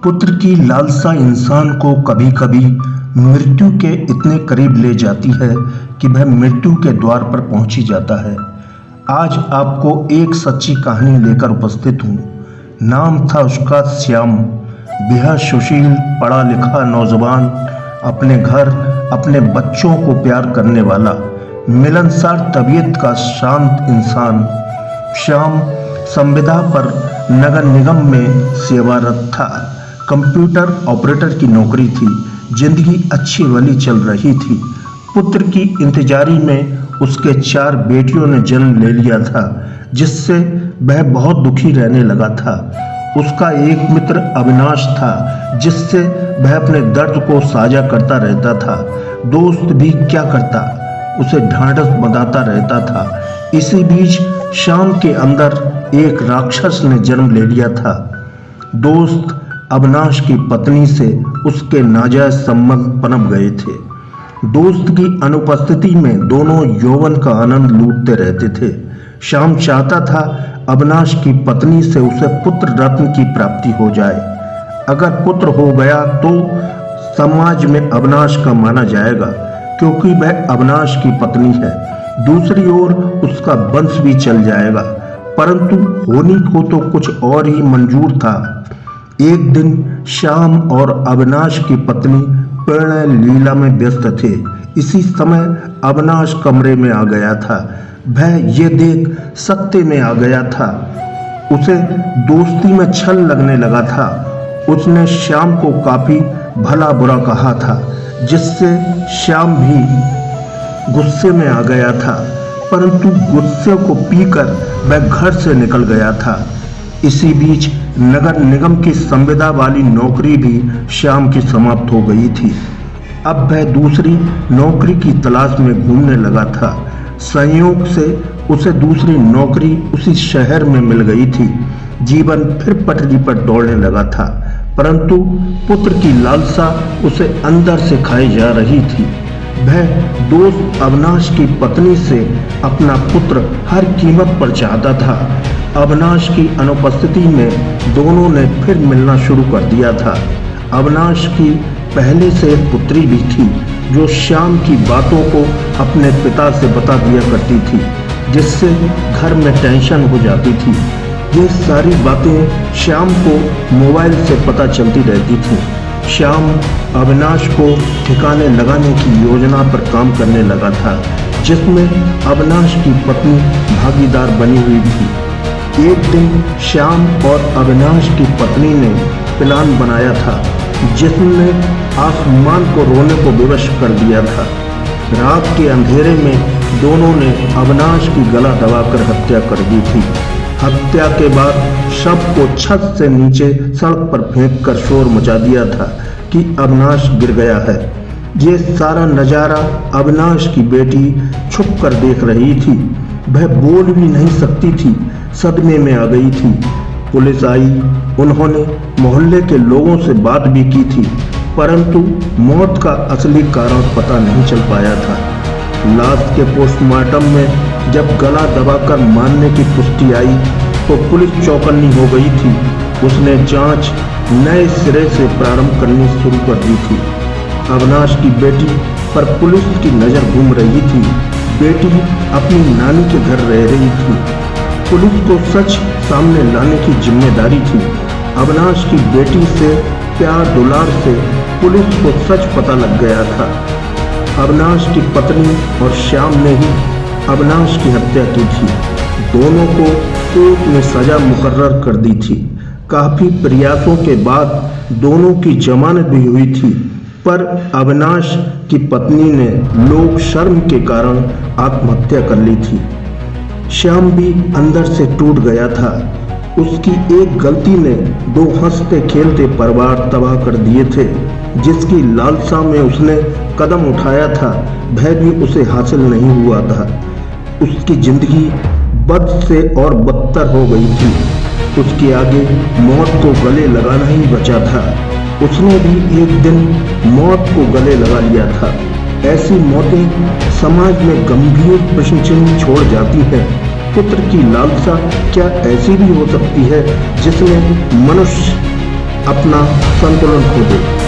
पुत्र की लालसा इंसान को कभी कभी मृत्यु के इतने करीब ले जाती है कि वह मृत्यु के द्वार पर पहुंच ही जाता है। आज आपको एक सच्ची कहानी लेकर उपस्थित हूँ। नाम था उसका श्याम। बेहद सुशील, पढ़ा लिखा नौजवान, अपने घर, अपने बच्चों को प्यार करने वाला, मिलनसार तबीयत का शांत इंसान। श्याम संविदा पर नगर निगम में सेवारत था। कंप्यूटर ऑपरेटर की नौकरी थी। जिंदगी अच्छी वाली चल रही थी। पुत्र की इंतजारी में उसके 4 बेटियों ने जन्म ले लिया था, जिससे वह बहुत दुखी रहने लगा था। उसका एक मित्र अविनाश था, जिससे वह अपने दर्द को साझा करता रहता था। दोस्त भी क्या करता, उसे ढांढस बंधाता रहता था। इसी बीच श्याम के अंदर एक राक्षस ने जन्म ले लिया था। दोस्त अविनाश की पत्नी से उसके नाजायज संबंध पनप गए थे। दोस्त की अनुपस्थिति में दोनों यौवन का आनंद लूटते रहते थे। श्याम चाहता था अविनाश की पत्नी से उसे पुत्र रत्न की प्राप्ति हो जाए। अगर पुत्र हो गया तो समाज में अविनाश का माना जाएगा, क्योंकि वह अविनाश की पत्नी है। दूसरी ओर उसका वंश भी चल जाएगा। परंतु होनी को तो कुछ और ही मंजूर था। एक दिन श्याम और अविनाश की पत्नी प्रणय लीला में व्यस्त थे। इसी समय अविनाश कमरे में आ गया था। वह ये देख सत्ते में आ गया था। उसे दोस्ती में छल लगने लगा था। उसने श्याम को काफी भला बुरा कहा था, जिससे श्याम भी गुस्से में आ गया था। परंतु गुस्से को पीकर वह घर से निकल गया था। इसी बीच नगर निगम की संविदा वाली नौकरी भी श्याम की समाप्त हो गई थी। अब वह दूसरी नौकरी की तलाश में घूमने लगा था। संयोग से उसे दूसरी नौकरी उसी शहर में मिल गई थी। जीवन फिर पटरी पर दौड़ने लगा था। परंतु पुत्र की लालसा उसे अंदर से खाई जा रही थी। वह दोस्त अविनाश की पत्नी से अपना पुत्र हर कीमत पर चाहता था। अविनाश की अनुपस्थिति में दोनों ने फिर मिलना शुरू कर दिया था। अविनाश की पहले से एक पुत्री भी थी, जो श्याम की बातों को अपने पिता से बता दिया करती थी, जिससे घर में टेंशन हो जाती थी। ये सारी बातें श्याम को मोबाइल से पता चलती रहती थी। श्याम अविनाश को ठिकाने लगाने की योजना पर काम करने लगा था, जिसमें अविनाश की पत्नी भागीदार बनी हुई थी। एक दिन श्याम और अविनाश की पत्नी ने प्लान बनाया था, जिसने आसमान को रोने को विवश कर दिया था। रात के अंधेरे में दोनों ने अविनाश की गला दबाकर हत्या कर दी थी। हत्या के बाद शव को छत से नीचे सड़क पर फेंककर शोर मचा दिया था कि अविनाश गिर गया है। ये सारा नजारा अविनाश की बेटी छुप कर देख रही थी। वह बोल भी नहीं सकती थी, सदमे में आ गई थी। पुलिस आई। उन्होंने मोहल्ले के लोगों से बात भी की थी, परंतु मौत का असली कारण पता नहीं चल पाया था। लाश के पोस्टमार्टम में जब गला दबाकर मारने की पुष्टि आई तो पुलिस चौकन्नी हो गई थी। उसने जांच नए सिरे से प्रारंभ करनी शुरू कर दी थी। अविनाश की बेटी पर पुलिस की नज़र घूम रही थी। बेटी अपनी नानी के घर रह रही थी। पुलिस को सच सामने लाने की जिम्मेदारी थी। अविनाश की बेटी से प्यार दुलार से पुलिस को सच पता लग गया था। अविनाश की पत्नी और श्याम ने ही अविनाश की हत्या की थी। दोनों को कोर्ट में सजा मुकर्रर कर दी थी। काफी प्रयासों के बाद दोनों की जमानत भी हुई थी, पर अविनाश की पत्नी ने लोक शर्म के कारण आत्महत्या कर ली थी। श्याम भी अंदर से टूट गया था। उसकी एक गलती ने 2 हंसते खेलते परिवार तबाह कर दिए थे। जिसकी लालसा में उसने कदम उठाया था, वह भी उसे हासिल नहीं हुआ था। उसकी जिंदगी बद से और बदतर हो गई थी। उसके आगे मौत को गले लगाना ही बचा था। उसने भी एक दिन मौत को गले लगा लिया था। ऐसी मौतें समाज में गंभीर प्रश्न चिन्ह छोड़ जाती हैं। पुत्र की लालसा क्या ऐसी भी हो सकती है जिसमें मनुष्य अपना संतुलन खो दे।